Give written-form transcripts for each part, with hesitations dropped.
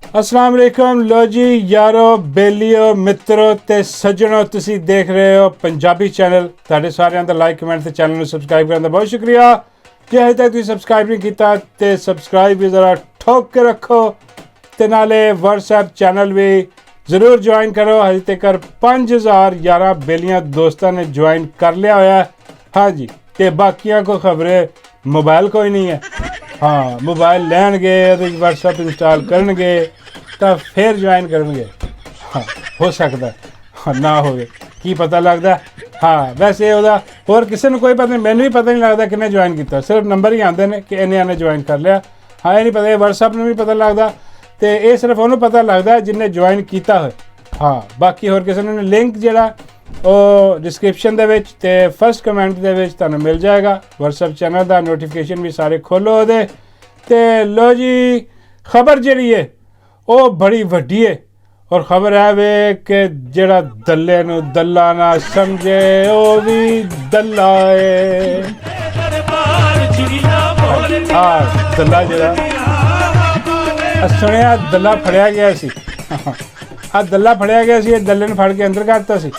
अस्सलाम वालेकुम लो जी यारो बेलियो मित्रों ते सज्जनों तुसी देख रहे हो पंजाबी चैनल तुहाडे सारिਆਂ ਦਾ ਲਾਈਕ ਕਮੈਂਟ ਤੇ ਚੈਨਲ ਨੂੰ ਸਬਸਕ੍ਰਾਈਬ ਕਰਨ ਦਾ ਬਹੁਤ ਸ਼ੁਕਰੀਆ ਜੇ ਹਜੇ ਤੱਕ ਤੁਸੀਂ ਸਬਸਕ੍ਰਾਈਬ ਨਹੀਂ ਕੀਤਾ ਤੇ ਸਬਸਕ੍ਰਾਈਬ ਵੀ ਜ਼ਰਾ ਠੋਕ ਕੇ ਰੱਖੋ ਤੇ ਨਾਲੇ WhatsApp ਚੈਨਲ ਵੀ ਜ਼ਰੂਰ ਜੁਆਇਨ ਕਰੋ ਹਜੇ ਤੱਕ 5011 ਬੇਲੀਆਂ ਦੋਸਤਾਂ ਨੇ ਜੁਆਇਨ ਕਰ ਲਿਆ ਹੋਇਆ ਹਾਂਜੀ ਤੇ ਬਾਕੀਆਂ ਕੋ ਖਬਰੇ मोबाइल कोई नहीं है हाँ मोबाइल लैणगे WhatsApp इंस्टॉल करनगे तो फिर ज्वाइन करनगे हाँ हो सकता हाँ ना होवे की पता लगता हाँ वैसे ਉਹਦਾ ਹੋਰ ਕਿਸੇ ਨੂੰ ਕੋਈ ਪਤਾ नहीं मैंने भी पता नहीं लगता किन्ने ज्वाइन किया सिर्फ नंबर ही आते हैं कि इन्ने ने ज्वाइन कर लिया हाँ ये नहीं पता WhatsApp ਨੂੰ भी पता लगता तो ये सिर्फ ਉਹਨੂੰ पता लगता जिन्हें ज्वाइन किया हो हाँ बाकी होर किसी ने लिंक ਜਿਹੜਾ ਉਹ ਡਿਸਕ੍ਰਿਪਸ਼ਨ ਦੇ ਵਿੱਚ ਤੇ ਫਸਟ ਕਮੈਂਟ ਦੇ ਵਿੱਚ ਤੁਹਾਨੂੰ ਮਿਲ ਜਾਏਗਾ WhatsApp ਚੈਨਲ ਦਾ ਨੋਟੀਫਿਕੇਸ਼ਨ ਵੀ ਸਾਰੇ ਖੋਲੋ ਉਹਦੇ ਤੇ ਲੋ ਜੀ ਖਬਰ ਜਿਹੜੀ ਹੈ ਉਹ ਬੜੀ ਵੱਡੀ ਹੈ ਔਰ ਖਬਰ ਹੈ ਵੇ ਕਿ ਜਿਹੜਾ ਦੱਲੇ ਨੂੰ ਦੱਲਾ ਨਾ ਸਮਝੇ ਉਹ ਵੀ ਦੱਲਾ ਹੈ ਦੱਲਾ ਜਿਹੜਾ ਸੁਣਿਆ ਦੱਲਾ ਫੜਿਆ ਗਿਆ ਸੀ ਦੱਲਾ ਫੜਿਆ ਗਿਆ ਸੀ ਇਹ ਦੱਲੇ ਨੂੰ ਫੜ ਕੇ ਅੰਦਰ ਕਰਤਾ ਸੀ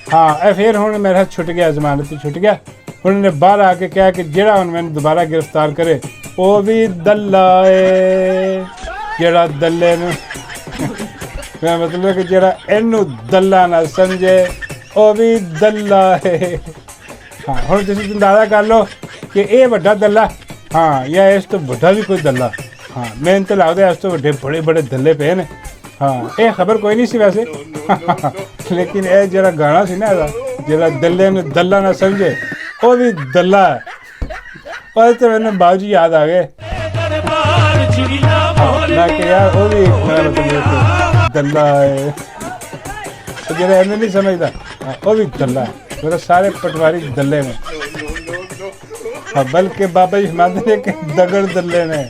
हाँ ये फिर हूँ मेरा छुट गया जमानत छुट गया उन्होंने बाहर आके कहा कि जेड़ा हूँ मैंने दोबारा गिरफ्तार करे वो भी दल्ला है जेड़ा दल्ले मैं मतलब कि जेड़ा इनू दल्ला ना समझे वो भी दल्ला है हाँ हूँ तुम अंदाजा कर लो कि ये बड़ा दल्ला हाँ या इस तो बड़ा भी कोई दल्ला हाँ मैंने तो लगता है इस तो बड़े बड़े दल्ले पे ने हाँ ये खबर कोई नहीं सी वैसे लेकिन ये जरा गाना सी ना जरा दल्ले ने दल्ला ना समझे वो भी दल्ला है और तो मैंने बाबूजी याद आ गए ना कि यार वो भी दल्ला है तो जरा इन्हें नहीं समझता वो भी दल्ला है मेरे सारे पटवारी दल्ले में बल्कि बाबा जी हिमाचल ने कि दगड़ दल्ले ने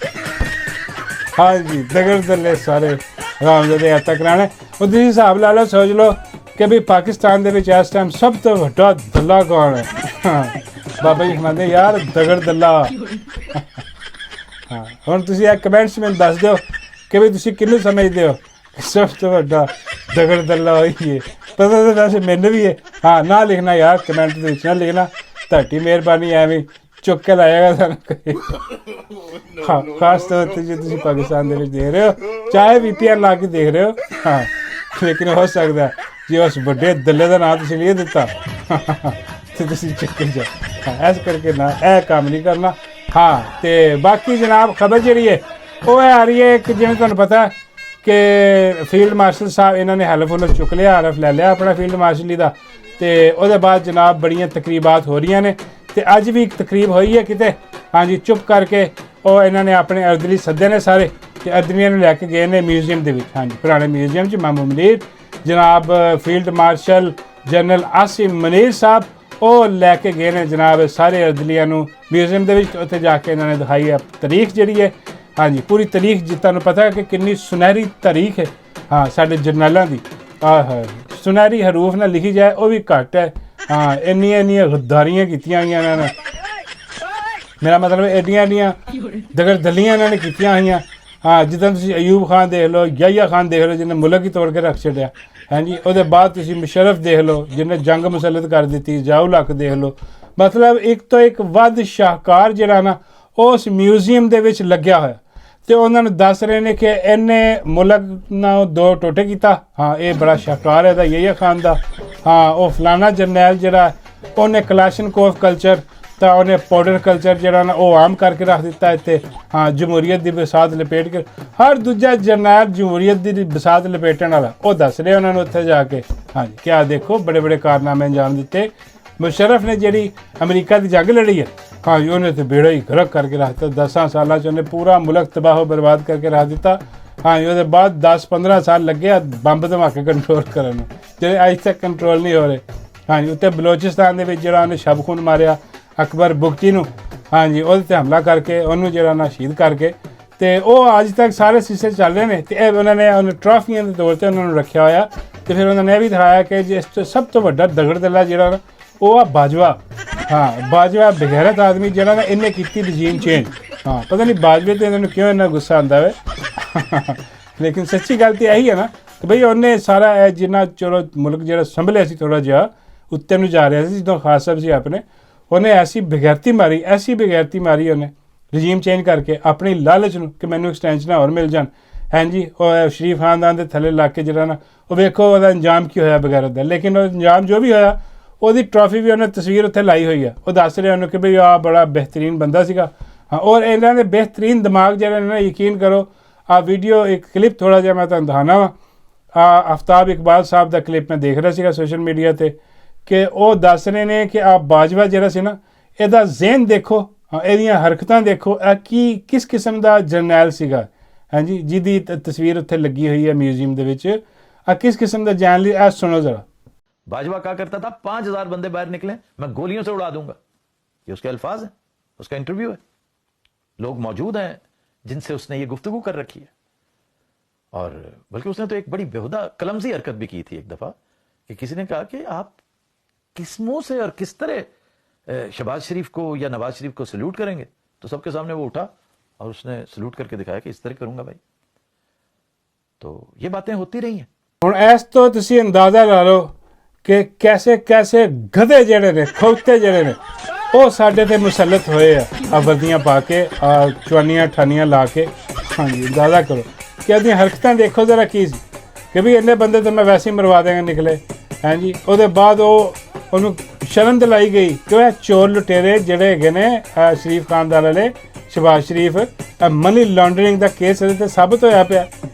हाँ जी दगड़ दल्ले सारे ਰਾਮਜ਼ਦੇ ਹੱਤਾ ਕਰਾਣਾ ਉਹ ਤੁਸੀਂ ਹਿਸਾਬ ਲਾ ਲਓ ਸੋਚ ਲਓ ਕਿ ਵੀ ਪਾਕਿਸਤਾਨ ਦੇ ਵਿੱਚ ਇਸ ਟਾਈਮ ਸਭ ਤੋਂ ਵੱਡਾ ਦੱਲਾ ਕੌਣ ਹੈ ਬਾਬਾ ਜੀ ਕਹਿੰਦੇ ਯਾਰ ਦਗੜ ਦੱਲਾ ਹਾਂ ਹੁਣ ਤੁਸੀਂ ਇਹ ਕਮੈਂਟਸ ਵਿੱਚ ਦੱਸ ਦਿਓ ਕਿ ਵੀ ਤੁਸੀਂ ਕਿਹਨੂੰ ਸਮਝਦੇ ਹੋ ਸਭ ਤੋਂ ਵੱਡਾ ਦਗੜ ਦੱਲਾ ਹੋਈ ਹੈ ਪਤਾ ਤਾਂ ਵੈਸੇ ਮੈਨੂੰ ਵੀ ਹੈ ਹਾਂ ਨਾ ਲਿਖਣਾ ਯਾਰ ਕਮੈਂਟ ਦੇ ਵਿੱਚ ਨਾ ਲਿਖਣਾ ਤੁਹਾਡੀ ਮਿਹਰਬਾਨੀ ਐਵੇਂ चुक के लाएगा हाँ खास तौर पर जो तुम पाकिस्तान देख रहे हो चाहे VPN ला के देख रहे हो हाँ लेकिन हो सकता है जे उस बड़े दल्ले का नाम तुम लिए दिता तो तुम चुके जाओ हाँ ऐस करके ना यह काम नहीं करना हाँ तो बाकी जनाब खबर जी है वो आ रही है कि जिन्हें तुम्हें पता कि फील्ड मार्शल साहब इन्होंने हल्फ हुल्फ चुक लिया हल्फ लै लिया अपना फील्ड मार्शली का तो वो बाद जनाब बड़ियाँ तकरीबात हो रही ने तो अज भी एक तकरीब हुई है किते हाँ जी चुप करके वो इन्होंने अपने अर्दली सदे ने सारे तो अर्दलियां लैके गए ने म्यूजियम के हाँ जी पुराने म्यूजियम च मामू मनीर जनाब field marshal general Asim Munir साहब वो लैके गए ने जनाब सारे अर्दलियां म्यूजियम के उत्थे जाके इन्होंने दिखाई है तारीख जी है हाँ जी पूरी तारीख जी तुहानूं पता है कि कितनी सुनहरी तारीख है हाँ साडे जरनैलों की सुनहरी हरूफ नाल लिखी जाए वो भी घट है हाँ इन्नियां गद्दारियां कीतियां होईयां इन्होंने मेरा मतलब एडियां एडियां दगड़ दलियां इन्होंने कीतियां होईयां हाँ जिद्दां तुसीं अयूब खान देख लो याहिया खान देख लो जिन्हें मुल्क ही तोड़ के रख छड्डिया हाँ जी उसदे बाद तुसीं मुशर्रफ देख लो जिन्हें जंग मुसलत कर दी ज़ियाउल हक देख लो मतलब एक तो एक वध शाहकार जिहड़ा ना उस म्यूजियम दे विच लग्या होया तो उन्होंने दस रहे हैं कि इन्हें मुल्क ना दो टोटे किया हाँ ये बड़ा शाहकार है याहिया खान का हाँ वो फलाना जरनैल जरा उन्हें कलाशनकोफ कल्चर तो उन्हें पाउडर कल्चर जरा ना वो आम करके रख दिता इतने हाँ जमहूरीयत की बसात लपेट के हर दूजा जरनैल जमहूरीयत की बसात लपेटने वाला वो दस रहे उन्होंने उत्थे जाके हाँ जी क्या देखो बड़े बड़े कारनामे अंजाम दिते मुशर्रफ ने जी अमरीका की जंग लड़ी है हाँ जी उन्हें तो बेड़ा ही गर्क करके रख दिता 10 साल उन्हें पूरा मुल्क तबाह बर्बाद करके रख दिता हाँ जी उसके बाद 10-15 साल लगे बंब धमाके कंट्रोल करने जो अज तक कंट्रोल नहीं हो रहे हाँ जी उत्ते बलोचिस्तान के जो उन्हें शबखून मारिया अकबर बुगची नूं हाँ जी वो हमला करके उन्होंने जो ना शहीद करके तो वह अज तक सारे शीशे चल रहे हैं तो उन्होंने ट्रॉफियां के तौर पर उन्होंने रखा होया तो फिर उन्होंने यह भी दिखाया कि जिस सब तो वड्डा दगड़ दल्ला जो वो आ बाजवा हाँ बाजवा बगैरत आदमी जो ना इन्हें की रजीम चेंज हाँ पता नहीं बाजवे तो इन्होंने क्यों इन्ना गुस्सा आता है ਲੇਕਿਨ ਸੱਚੀ ਗੱਲ ਤਾਂ ਇਹੀ ਹੈ ਨਾ ਕਿ ਬਈ ਉਹਨੇ ਸਾਰਾ ਇਹ ਜਿੰਨਾ ਚਲੋ ਮੁਲਕ ਜਿਹੜਾ ਸੰਭਲਿਆ ਸੀ ਥੋੜ੍ਹਾ ਜਿਹਾ ਉੱਤੇ ਨੂੰ ਜਾ ਰਿਹਾ ਸੀ ਜਦੋਂ ਖਾਸ ਸਾਹਿਬ ਸੀ ਆਪਣੇ, ਉਹਨੇ ਐਸੀ ਬਗੈਰਤੀ ਮਾਰੀ ਉਹਨੇ ਰਜੀਮ ਚੇਂਜ ਕਰਕੇ ਆਪਣੀ ਲਾਲਚ ਨੂੰ ਕਿ ਮੈਨੂੰ ਐਕਸਟੈਂਸ਼ਨਾਂ ਹੋਰ ਮਿਲ ਜਾਣ। ਹਾਂਜੀ ਉਹ ਸ਼ਰੀਫ ਖਾਨਦਾਨ ਦੇ ਥੱਲੇ ਲੱਗ ਕੇ ਜਿਹੜਾ ਨਾ ਉਹ ਵੇਖੋ ਉਹਦਾ ਅੰਜਾਮ ਕੀ ਹੋਇਆ ਬਗੈਰਤ ਦਾ। ਲੇਕਿਨ ਉਹ ਅੰਜਾਮ ਜੋ ਵੀ ਹੋਇਆ ਉਹਦੀ ਟਰੋਫੀ ਵੀ ਉਹਨੇ ਤਸਵੀਰ ਉੱਥੇ ਲਾਈ ਹੋਈ ਆ। ਉਹ ਦੱਸ ਰਿਹਾ ਉਹਨੂੰ ਕਿ ਬਈ ਆਹ ਬੜਾ ਬਿਹਤਰੀਨ ਬੰਦਾ ਸੀਗਾ। ਹਾਂ ਔਰ ਇਹਨਾਂ ਦੇ ਬਿਹਤਰੀਨ ਦਿਮਾਗ ਜਿਹੜੇ ਨੇ ਨਾ ਯਕੀਨ ਕਰੋ ਆਹ ਵੀਡੀਓ ਇੱਕ ਕਲਿੱਪ ਥੋੜ੍ਹਾ ਜਿਹਾ ਮੈਂ ਤੁਹਾਨੂੰ ਦਿਖਾਉਣਾ ਵਾ। ਆਫਤਾਬ ਇਕਬਾਲ ਸਾਹਿਬ ਦਾ ਕਲਿੱਪ ਮੈਂ ਦੇਖ ਰਿਹਾ ਸੀਗਾ ਸੋਸ਼ਲ ਮੀਡੀਆ 'ਤੇ ਕਿ ਉਹ ਦੱਸ ਰਹੇ ਨੇ ਕਿ ਆਹ ਬਾਜਵਾ ਜਿਹੜਾ ਸੀ ਨਾ ਇਹਦਾ ਜ਼ਿਹਨ ਦੇਖੋ, ਇਹਦੀਆਂ ਹਰਕਤਾਂ ਦੇਖੋ, ਇਹ ਕਿਸ ਕਿਸਮ ਦਾ ਜਰਨੈਲ ਸੀਗਾ। ਹਾਂਜੀ ਜਿਹਦੀ ਤਸਵੀਰ ਉੱਥੇ ਲੱਗੀ ਹੋਈ ਹੈ ਮਿਊਜ਼ੀਅਮ ਦੇ ਵਿੱਚ। किस किस्म का जानली आज सुनो जरा। बाजवा कहा करता था 5000 बंदे बाहर निकले मैं गोलियों से उड़ा दूंगा, ये उसके अल्फाज है, उसका इंटरव्यू है, लोग मौजूद हैं जिनसे उसने ये गुफ्तगू कर रखी है। और बल्कि उसने तो एक बड़ी बेहुदा कलमजी हरकत भी की थी एक दफा कि किसी ने कहा कि आप किस मुंह से और किस तरह शहबाज शरीफ को या नवाज शरीफ को सल्यूट करेंगे, तो सबके सामने वो उठा और उसने सल्यूट करके दिखाया कि इस तरह करूंगा भाई। तो ये बातें होती रही हैं। ਹੁਣ ਇਸ ਤੋਂ ਤੁਸੀਂ ਅੰਦਾਜ਼ਾ ਲਾ ਲਓ ਕਿ ਕੈਸੇ ਗਧੇ ਜਿਹੜੇ ਨੇ ਖੌਤੇ ਜਿਹੜੇ ਨੇ ਉਹ ਸਾਡੇ ਤੇ ਮੁਸਲਤ ਹੋਏ ਆ ਵਰਦੀਆਂ ਪਾ ਕੇ ਚਵਾਨੀਆਂ ਠਾਨੀਆਂ ਲਾ ਕੇ। ਹਾਂਜੀ ਅੰਦਾਜ਼ਾ ਕਰੋ ਕਿ ਉਹਦੀਆਂ ਹਰਕਤਾਂ ਦੇਖੋ ਜ਼ਰਾ ਕੀ ਸੀ ਕਿ ਵੀ ਇੰਨੇ ਬੰਦੇ ਤਾਂ ਮੈਂ ਵੈਸੇ ਹੀ ਮਰਵਾ ਦੇਵਾਂਗਾ ਨਿਕਲੇ। ਹਾਂਜੀ ਉਹਦੇ ਬਾਅਦ ਉਹਨੂੰ ਸ਼ਰਮ ਦਿਲਾਈ ਗਈ ਕਿ ਉਹ ਚੋਰ ਲੁਟੇਰੇ ਜਿਹੜੇ ਹੈਗੇ ਨੇ ਸ਼ਰੀਫ ਖਾਨਦਾਨ ਵਾਲੇ ਸ਼ਹਬਾਜ਼ ਸ਼ਰੀਫ ਮਨੀ ਲਾਂਡਰਿੰਗ ਦਾ ਕੇਸ ਇਹਦੇ 'ਤੇ ਸਾਬਤ ਹੋਇਆ ਪਿਆ,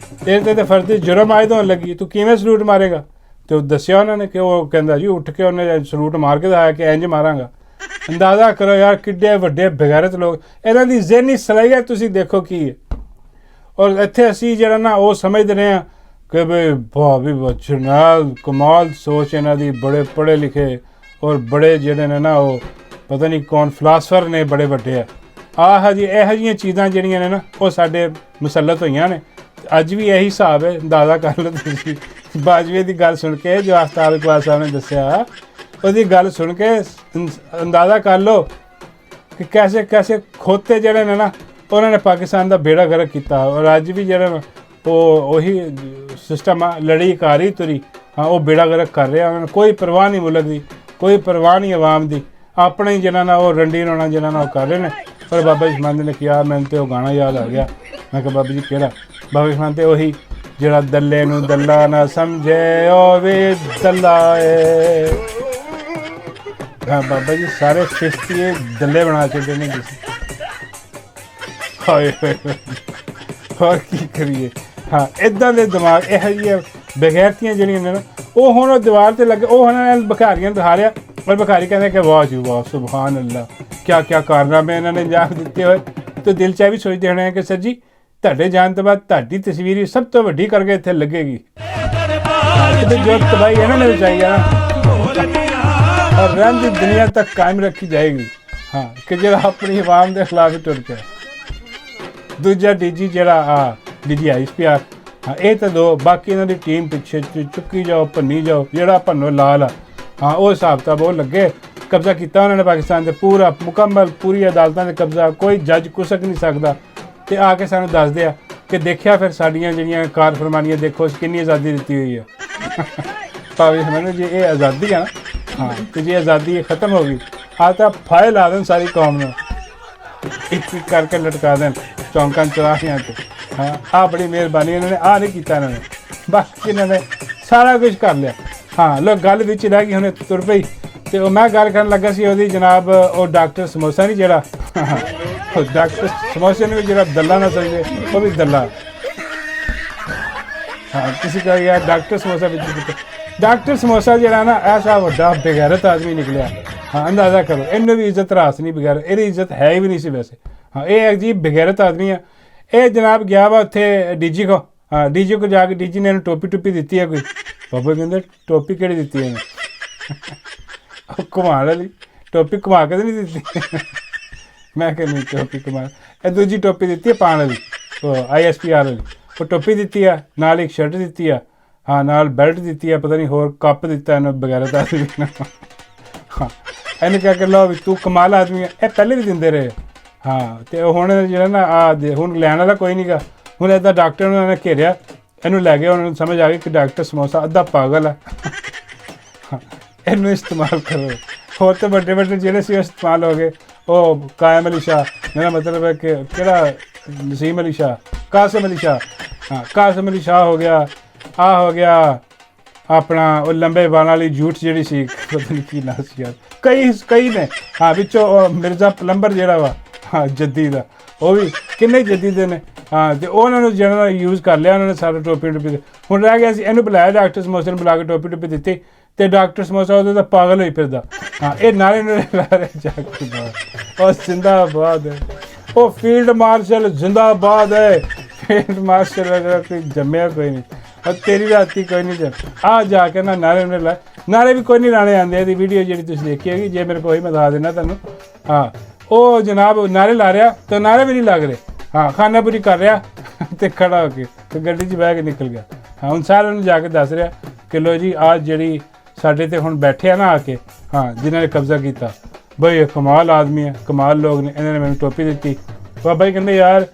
ਇਹਦੇ 'ਤੇ ਫਰਜ਼ੀ ਜੁਰਮ ਆਇਦ ਹੋਣ ਲੱਗੀ, ਤੂੰ ਕਿਵੇਂ ਸਲੂਟ ਮਾਰੇਗਾ। ਅਤੇ ਉਹ ਦੱਸਿਆ ਉਹਨਾਂ ਨੇ ਕਿ ਉਹ ਕਹਿੰਦਾ ਜੀ ਉੱਠ ਕੇ ਉਹਨੇ ਸਲੂਟ ਮਾਰ ਕੇ ਦਿਖਾਇਆ ਕਿ ਇੰਝ ਮਾਰਾਂਗਾ। ਅੰਦਾਜ਼ਾ ਕਰੋ ਯਾਰ ਕਿੱਡੇ ਵੱਡੇ ਬਗੈਰਤ ਲੋਕ, ਇਹਨਾਂ ਦੀ ਜ਼ਿਹਨੀ ਸਲਾਹੀਅਤ ਤੁਸੀਂ ਦੇਖੋ ਕੀ ਹੈ। ਔਰ ਇੱਥੇ ਅਸੀਂ ਜਿਹੜਾ ਨਾ ਉਹ ਸਮਝਦੇ ਰਹੇ ਹਾਂ ਕਿ ਬਈ ਭਾਵੀ ਜਰਨੈਲ ਕਮਾਲ ਸੋਚ ਇਹਨਾਂ ਦੀ, ਬੜੇ ਪੜ੍ਹੇ ਲਿਖੇ ਔਰ ਬੜੇ ਜਿਹੜੇ ਨੇ ਨਾ ਉਹ ਪਤਾ ਨਹੀਂ ਕੌਣ ਫਿਲਾਸਫਰ ਨੇ ਬੜੇ ਵੱਡੇ ਆ। ਇਹੋ ਜਿਹੀਆਂ ਚੀਜ਼ਾਂ ਜਿਹੜੀਆਂ ਨੇ ਨਾ ਉਹ ਸਾਡੇ ਮੁਸਲਤ ਹੋਈਆਂ ਨੇ। ਅੱਜ ਵੀ ਇਹੀ ਹਿਸਾਬ ਹੈ। ਅੰਦਾਜ਼ਾ ਕਰ ਲਓ ਤੁਸੀਂ ਬਾਜਵੇ ਦੀ ਗੱਲ ਸੁਣ ਕੇ ਜੋ ਆਫਤਾਬ ਇਕਬਾਲ ਸਾਹਿਬ ਨੇ ਦੱਸਿਆ ਉਹਦੀ ਗੱਲ ਸੁਣ ਕੇ ਅੰਦਾਜ਼ਾ ਕਰ ਲਓ ਕਿ ਕੈਸੇ ਖੋਤੇ ਜਿਹੜੇ ਨੇ ਨਾ ਉਹਨਾਂ ਨੇ ਪਾਕਿਸਤਾਨ ਦਾ ਬੇੜਾ ਗਰਕ ਕੀਤਾ। ਔਰ ਅੱਜ ਵੀ ਜਿਹੜਾ ਉਹ ਉਹੀ ਸਿਸਟਮ ਆ ਲੜੀਕਾਰੀ ਤੁਰੀ ਉਹ ਬੇੜਾ ਗਰਕ ਕਰ ਰਿਹਾ। ਉਹਨਾਂ ਨੂੰ ਕੋਈ ਪਰਵਾਹ ਨਹੀਂ ਮੁਲਕ ਦੀ, ਕੋਈ ਪਰਵਾਹ ਨਹੀਂ ਆਵਾਮ ਦੀ, ਆਪਣੇ ਹੀ ਜਿਹਨਾਂ ਨਾਲ ਉਹ ਰੰਡੀ ਰੋਣਾ ਜਿਹਨਾਂ ਨਾਲ ਉਹ ਕਰ ਰਹੇ ਨੇ। ਪਰ ਬਾਬਾ ਜੀ ਮੰਦ ਨੇ ਕਿਹਾ ਮੈਨੂੰ ਤੇ ਉਹ ਗਾਣਾ ਯਾਦ ਆ ਗਿਆ। ਮੈਂ ਕਿਹਾ ਬਾਬਾ ਜੀ ਕਿਹੜਾ? ਬਾਬਾ ਜੀ ਮੰਦ ਤੇ ਉਹੀ ਜਿਹੜਾ ਦੱਲੇ ਨੂੰ ਦੱਲਾ ਨਾ ਸਮਝੇ ਉਹ ਵੀ ਦੱਲਾ ਏ। ਹਾਂ ਬਾਬਾ ਜੀ ਸਾਰੇ ਚਿਸ਼ਤੀਏ ਦੱਲੇ ਬਣਾ ਚੁੱਕੇ ਨੇ ਤੁਸੀਂ। ਹਾਏ ਹੋਰ ਕੀ ਕਰੀਏ। ਹਾਂ ਇੱਦਾਂ ਦੇ ਦਿਮਾਗ ਇਹੋ ਜਿਹੀਆਂ ਬਗੈਰਤੀਆਂ ਜਿਹੜੀਆਂ ਨੇ ਨਾ ਉਹ ਹੁਣ ਉਹ ਦੀਵਾਰ 'ਤੇ ਲੱਗੇ। ਉਹ ਉਹਨਾਂ ਨੇ ਭਿਖਾਰੀਆਂ ਦਿਖਾ ਰਿਹਾ ਔਰ ਭਿਖਾਰੀ ਕਹਿੰਦੇ ਕਿ ਵਾਹ ਜੀ ਵਾਹ ਸੁਭਾਨ ਅੱਲਾ ਕਿਆ ਕਾਰਨਾਮੇ ਇਹਨਾਂ ਨੇ ਅੰਜਾਮ ਦਿੱਤੇ ਹੋਏ। ਤਾਂ ਦਿਲ 'ਚ ਇਹ ਵੀ ਸੋਚਦੇ ਹੋਣੇ ਕਿ ਸਰ ਜੀ ਤੁਹਾਡੇ ਜਾਣ ਤੋਂ ਬਾਅਦ ਤੁਹਾਡੀ ਤਸਵੀਰ ਹੀ ਸਭ ਤੋਂ ਵੱਡੀ ਕਰਕੇ ਇੱਥੇ ਲੱਗੇਗੀ। ਜੋ ਤਬਾਹੀ ਇਹਨਾਂ ਨੇ ਚਾਹੀ ਆ ਔਰ ਰਹਿੰਦੀ ਦੁਨੀਆ ਤੱਕ ਕਾਇਮ ਰੱਖੀ ਜਾਏਗੀ। ਹਾਂ ਕਿ ਜਿਹੜਾ ਆਪਣੀ ਆਵਾਮ ਦੇ ਖਿਲਾਫ ਹੀ ਟੁਰ ਪਿਆ। ਦੂਜਾ ਡੀਜੀ ਜਿਹੜਾ ਡੀਜੀ ISPR ਇਹ ਤਾਂ ਦੋ, ਬਾਕੀ ਇਹਨਾਂ ਦੀ ਟੀਮ ਪਿੱਛੇ ਚੁੱਕੀ ਜਾਓ ਭੰਨੀ ਜਾਓ। ਜਿਹੜਾ ਭੰਨੋ ਲਾਲ ਆ ਉਹ ਹਿਸਾਬ ਤਾਂ ਉਹ ਲੱਗੇ। ਕਬਜ਼ਾ ਕੀਤਾ ਉਹਨਾਂ ਨੇ ਪਾਕਿਸਤਾਨ 'ਤੇ ਪੂਰਾ ਮੁਕੰਮਲ, ਪੂਰੀ ਅਦਾਲਤਾਂ 'ਤੇ ਕਬਜ਼ਾ, ਕੋਈ ਜੱਜ ਕੁਸਕ ਨਹੀਂ ਸਕਦਾ। ਅਤੇ ਆ ਕੇ ਸਾਨੂੰ ਦੱਸਦੇ ਆ ਕਿ ਦੇਖਿਆ ਫਿਰ ਸਾਡੀਆਂ ਜਿਹੜੀਆਂ ਕਾਰ ਫਰਮਾਨੀਆਂ ਦੇਖੋ ਕਿੰਨੀ ਆਜ਼ਾਦੀ ਦਿੱਤੀ ਹੋਈ ਆ। ਭਾਵੇਂ ਮੈਨੂੰ ਜੇ ਇਹ ਆਜ਼ਾਦੀ ਆ ਨਾ ਹਾਂ ਅਤੇ ਜੇ ਆਜ਼ਾਦੀ ਇਹ ਖਤਮ ਹੋ ਗਈ ਤਾਂ ਫਾਇਲ ਲਾ ਦੇਣ ਸਾਰੀ ਕੌਮ ਨੂੰ, ਇੱਕ ਕਰਕੇ ਲਟਕਾ ਦੇਣ ਚੌਂਕਾਂ ਚੌਰਾਹਿਆਂ 'ਤੇ। ਹਾਂ ਬੜੀ ਮਿਹਰਬਾਨੀ ਇਹਨਾਂ ਨੇ ਨਹੀਂ ਕੀਤਾ। ਇਹਨਾਂ ਨੇ ਬਾਕੀ ਇਹਨਾਂ ਨੇ ਸਾਰਾ ਕੁਝ ਕਰ ਲਿਆ। ਹਾਂ ਲੋਕ ਗੱਲ ਵਿੱਚ ਰਹਿ ਗਈ, ਹੁਣ ਤੁਰ ਪਈ। ਅਤੇ ਉਹ ਮੈਂ ਗੱਲ ਕਰਨ ਲੱਗਾ ਸੀ ਉਹਦੀ ਜਨਾਬ ਉਹ ਡਾਕਟਰ ਸਮੋਸਾ ਨਹੀਂ ਜਿਹੜਾ ਡਾਕਟਰ ਸਮੋਸੇ ਨੂੰ ਵੀ ਜਿਹੜਾ ਦੱਲਾ ਨਾ ਸਮਝੇ ਉਹ ਵੀ ਦੱਲਾ। ਹਾਂ ਤੁਸੀਂ ਕਹੋ ਯਾਰ ਡਾਕਟਰ ਸਮੋਸਾ ਵਿੱਚ ਡਾਕਟਰ ਸਮੋਸਾ ਜਿਹੜਾ ਨਾ ਐਸਾ ਵੱਡਾ ਬੇਗੈਰਤ ਆਦਮੀ ਨਿਕਲਿਆ। ਹਾਂ ਅੰਦਾਜ਼ਾ ਕਰੋ ਇਹਨੂੰ ਵੀ ਇੱਜ਼ਤ ਰਾਸ ਨਹੀਂ ਬਗੈਰ, ਇਹਦੀ ਇੱਜ਼ਤ ਹੈ ਵੀ ਨਹੀਂ ਸੀ ਵੈਸੇ। ਹਾਂ ਇਹ ਅਜੀਬ ਬੇਗੈਰਤ ਆਦਮੀ ਆ। ਇਹ ਜਨਾਬ ਗਿਆ ਵਾ ਉੱਥੇ ਡੀਜੀ ਕੋ। ਹਾਂ ਡੀਜੀ ਕੋ ਜਾ ਕੇ ਡੀਜੀ ਨੇ ਇਹਨੂੰ ਟੋਪੀ ਦਿੱਤੀ ਹੈ ਕੋਈ। ਬਾਬਾ ਕਹਿੰਦੇ ਟੋਪੀ ਕਿਹੜੀ ਦਿੱਤੀ ਇਹਨੂੰ? ਉਹ ਘੁਮਾਉਣ ਵਾਲੀ ਟੋਪੀ ਘੁਮਾ ਕੇ ਤਾਂ ਨਹੀਂ ਦਿੱਤੀ। ਮੈਂ ਕਿਹਾ ਨਹੀਂ ਟੋਪੀ ਘੁਮਾ, ਇਹ ਦੂਜੀ ਟੋਪੀ ਦਿੱਤੀ ਹੈ ਪਾਉਣ ਵਾਲੀ ਉਹ ISPR ਵਾਲੀ। ਉਹ ਟੋਪੀ ਦਿੱਤੀ ਆ ਨਾਲ ਇੱਕ ਸ਼ਰਟ ਦਿੱਤੀ ਆ ਹਾਂ ਨਾਲ ਬੈਲਟ ਦਿੱਤੀ ਆ ਪਤਾ ਨਹੀਂ ਹੋਰ ਕੱਪ ਦਿੱਤਾ ਇਹਨੂੰ ਬਗੈਰਤ ਆਦਮੀ ਨੂੰ। ਹਾਂ ਇਹਨੂੰ ਕਹਿ ਕੇ ਲਓ ਵੀ ਤੂੰ ਕਮਾਲ ਆਦਮੀ ਹੈ। ਇਹ ਪਹਿਲੇ ਵੀ ਦਿੰਦੇ ਰਹੇ। ਹਾਂ ਅਤੇ ਹੁਣ ਜਿਹੜਾ ਨਾ ਹੁਣ ਲੈਣ ਵਾਲਾ ਕੋਈ ਨਹੀਂ ਗਾ। ਹੁਣ ਇੱਦਾਂ ਡਾਕਟਰ ਨੂੰ ਉਹਨਾਂ ਨੇ ਘੇਰਿਆ, ਇਹਨੂੰ ਲੈ ਗਏ, ਉਹਨਾਂ ਨੂੰ ਸਮਝ ਆ ਗਈ ਕਿ ਡਾਕਟਰ ਸਮੋਸਾ ਅੱਧਾ ਪਾਗਲ ਆ, ਇਹਨੂੰ ਇਸਤੇਮਾਲ ਕਰੋ। ਹੋਰ ਤਾਂ ਵੱਡੇ ਵੱਡੇ ਜਿਹੜੇ ਸੀ ਇਸਤੇਮਾਲ ਹੋ ਗਏ, ਉਹ ਕਾਇਮ ਅਲੀ ਸ਼ਾਹ, ਮੇਰਾ ਮਤਲਬ ਹੈ ਕਿ ਕਿਹੜਾ ਨਸੀਮ ਅਲੀ ਸ਼ਾਹ, ਕਾਸਿਮ ਅਲੀ ਸ਼ਾਹ, ਹਾਂ ਕਾਸਿਮ ਅਲੀ ਸ਼ਾਹ ਹੋ ਗਿਆ, ਆ ਹੋ ਗਿਆ ਆਪਣਾ ਉਹ ਲੰਬੇ ਬਾਲਾਂ ਵਾਲੀ ਜੂਠ ਜਿਹੜੀ ਸੀ, ਪਤਾ ਨਹੀਂ ਕੀ ਨਾਂ ਸੀ ਯਾਰ, ਕਈ ਨੇ, ਹਾਂ ਵਿੱਚੋਂ ਉਹ ਮਿਰਜ਼ਾ ਪਲੰਬਰ ਜਿਹੜਾ ਵਾ, ਹਾਂ ਜੱਦੀ ਦਾ, ਉਹ ਵੀ ਕਿੰਨੇ ਜੱਦੀ ਦੇ ਨੇ, ਹਾਂ ਤੇ ਉਹਨਾਂ ਨੂੰ ਜਿਹੜਾ ਯੂਜ਼ ਕਰ ਲਿਆ ਉਹਨਾਂ ਨੇ ਸਾਰਾ ਟੋਪੀ ਦੇ। ਹੁਣ ਰਹਿ ਗਿਆ ਸੀ ਇਹਨੂੰ ਬੁਲਾਇਆ ਡਾਕਟਰ ਸਮੋਸੇ ਨੂੰ, ਬੁਲਾ ਕੇ ਟੋਪੀ ਦਿੱਤੀ ਤੇ ਡਾਕਟਰ ਸਮੋਸਾ ਉਹਦੇ ਤਾਂ ਪਾਗਲ ਹੋਈ ਫਿਰਦਾ, ਹਾਂ ਇਹ ਨਾਲੇ ਲਾ ਰਿਹਾ ਜਾ ਕੇ ਬਾਹਰ। ਉਹ ਜ਼ਿੰਦਾਬਾਦ ਹੈ, ਉਹ ਫੀਲਡ ਮਾਰਸ਼ਲ ਜ਼ਿੰਦਾਬਾਦ ਹੈ, ਫੀਲਡ ਮਾਰਸ਼ਲ ਵਗੈਰਾ ਕੋਈ ਜੰਮਿਆ ਕੋਈ ਨਹੀਂ, और तेरी राती कोई नहीं जब आ जाके ना नारे उन्हें ला, नारे भी कोई नहीं लाने आते, ਇਹਦੀ ਵੀਡੀਓ ਜਿਹੜੀ ਤੁਸੀਂ ਦੇਖੀ ਹੈਗੀ, ਜੇ ਮੇਰੇ ਕੋਲ ਹੀ ਮੈਂ ਦੱਸ ਦੇਣਾ ਤੁਹਾਨੂੰ। ਹਾਂ ਉਹ ਜਨਾਬ ਨਾਰੇ ਲਾ ਰਿਹਾ ਤੇ ਨਾਰੇ ਵੀ ਨਹੀਂ ਲੱਗ ਰਹੇ, ਹਾਂ ਖਾਨਾਪੁਰੀ ਕਰ ਰਿਹਾ ਤੇ ਖੜਾ ਹੋ ਕੇ ਤੇ ਗੱਡੀ 'ਚ ਬਹਿ ਕੇ ਨਿਕਲ ਗਿਆ। ਹਾਂ ਹੁਣ ਸਾਰਿਆਂ ਨੂੰ ਜਾ ਕੇ ਦੱਸ ਰਿਹਾ ਕਿ ਲੋ ਜੀ ਆਹ ਜਿਹੜੀ ਸਾਡੇ ਤੇ ਹੁਣ ਬੈਠੇ ਆ ਨਾ ਆ ਕੇ, ਹਾਂ ਜਿਨ੍ਹਾਂ ਨੇ ਕਬਜ਼ਾ ਕੀਤਾ, ਬਈ ਇਹ ਕਮਾਲ ਆਦਮੀ ਹੈ, ਕਮਾਲ ਲੋਕ ਨੇ, ਇਹਨਾਂ ਨੇ ਮੈਨੂੰ ਟੋਪੀ ਦਿੱਤੀ। ਬਾਬਾ ਜੀ ਕਹਿੰਦੇ ਯਾਰ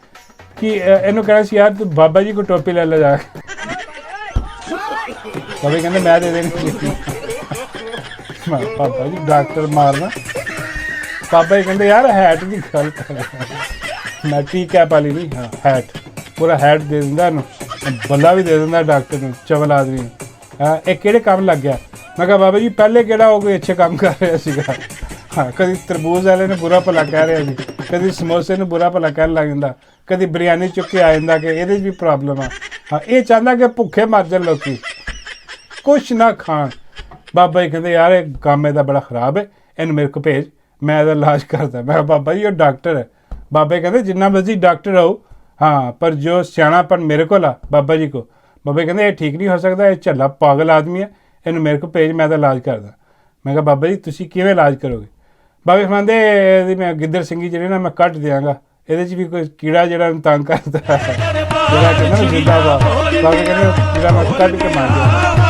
ਕਿ ਇਹਨੂੰ ਕਹਿਣਾ ਸੀ ਯਾਰ ਤੂੰ ਬਾਬਾ ਜੀ ਕੋ ਟੋਪੀ ਲੈ ਜਾ ਕੇ, ਬਾਬਾ ਕਹਿੰਦੇ ਮੈਂ ਦੇ ਦੇਣੀ, ਬਾਬਾ ਜੀ ਡਾਕਟਰ ਮਾਰਨਾ। ਬਾਬਾ ਜੀ ਕਹਿੰਦੇ ਯਾਰ ਹੈਟ ਦੀ ਗੱਲ ਕਰ, ਮੈਂ ਟੀ ਕੈਪ ਵਾਲੀ ਨਹੀਂ, ਹਾਂ ਹੈਟ, ਪੂਰਾ ਹੈਟ ਦੇ ਦਿੰਦਾ ਇਹਨੂੰ, ਬੰਦਾ ਵੀ ਦੇ ਦਿੰਦਾ ਡਾਕਟਰ ਨੂੰ, ਚਵਲ ਆਦਮੀ ਨੂੰ। ਹਾਂ ਇਹ ਕਿਹੜੇ ਕੰਮ ਲੱਗ ਗਿਆ? ਮੈਂ ਕਿਹਾ ਬਾਬਾ ਜੀ ਪਹਿਲੇ ਕਿਹੜਾ ਉਹ ਕੋਈ ਅੱਛੇ ਕੰਮ ਕਰ ਰਿਹਾ ਸੀਗਾ, ਹਾਂ ਕਦੀ ਤਰਬੂਜ਼ ਵਾਲੇ ਨੂੰ ਬੁਰਾ ਭਲਾ ਕਹਿ ਰਿਹਾ ਸੀ, ਕਦੀ ਸਮੋਸੇ ਨੂੰ ਬੁਰਾ ਭਲਾ ਕਹਿਣ ਲੱਗ ਜਾਂਦਾ, ਕਦੀ ਬਿਰਿਆਨੀ ਚੁੱਕ ਕੇ ਆ ਜਾਂਦਾ ਕਿ ਇਹਦੇ 'ਚ ਵੀ ਪ੍ਰੋਬਲਮ ਆ। ਹਾਂ ਇਹ ਚਾਹੁੰਦਾ ਕਿ ਭੁੱਖੇ ਮਰ ਜਾਣ ਲੋਕੀ, ਕੁਛ ਨਾ ਖਾਣ। ਬਾਬਾ ਜੀ ਕਹਿੰਦੇ ਯਾਰ ਇਹ ਕੰਮ ਇਹਦਾ ਬੜਾ ਖ਼ਰਾਬ ਹੈ, ਇਹਨੂੰ ਮੇਰੇ ਕੋਲ ਭੇਜ, ਮੈਂ ਇਹਦਾ ਇਲਾਜ ਕਰਦਾ। ਮੈਂ ਕਿਹਾ ਬਾਬਾ ਜੀ ਉਹ ਡਾਕਟਰ ਹੈ। ਬਾਬਾ ਜੀ ਕਹਿੰਦੇ ਜਿੰਨਾ ਮਰਜ਼ੀ ਡਾਕਟਰ ਹੋ, ਹਾਂ ਪਰ ਜੋ ਸਿਆਣਾਪਨ ਮੇਰੇ ਕੋਲ ਆ ਬਾਬਾ ਜੀ ਕੋ। ਬਾਬਾ ਜੀ ਕਹਿੰਦੇ ਇਹ ਠੀਕ ਨਹੀਂ ਹੋ ਸਕਦਾ, ਇਹ ਝੱਲਾ ਪਾਗਲ ਆਦਮੀ ਹੈ, ਇਹਨੂੰ ਮੇਰੇ ਕੋਲ ਭੇਜ, ਮੈਂ ਇਹਦਾ ਇਲਾਜ ਕਰਦਾ। ਮੈਂ ਕਿਹਾ ਬਾਬਾ ਜੀ ਤੁਸੀਂ ਕਿਵੇਂ ਇਲਾਜ ਕਰੋਗੇ? ਬਾਬਾ ਜੀ ਕਹਿੰਦੇ ਇਹਦੀ ਮੈਂ ਗਿੱਦੜ ਸਿੰਘੀ ਜਿਹੜੀ ਨਾ ਮੈਂ ਕੱਟ ਦਿਆਂਗਾ, ਇਹਦੇ 'ਚ ਵੀ ਕੋਈ ਕੀੜਾ ਜਿਹੜਾ ਨੂੰ ਤੰਗ ਕਰਦਾ ਜਿਹੜਾ ਕਹਿੰਦਾ ਨਾ ਜਿੰਦਾਬਾਦ, ਬਾਬਾ ਕਹਿੰਦੇ ਕੀੜਾ ਮੈਂ ਕੱਢ ਕੇ ਮਾਰ ਦਿਆਂਗਾ।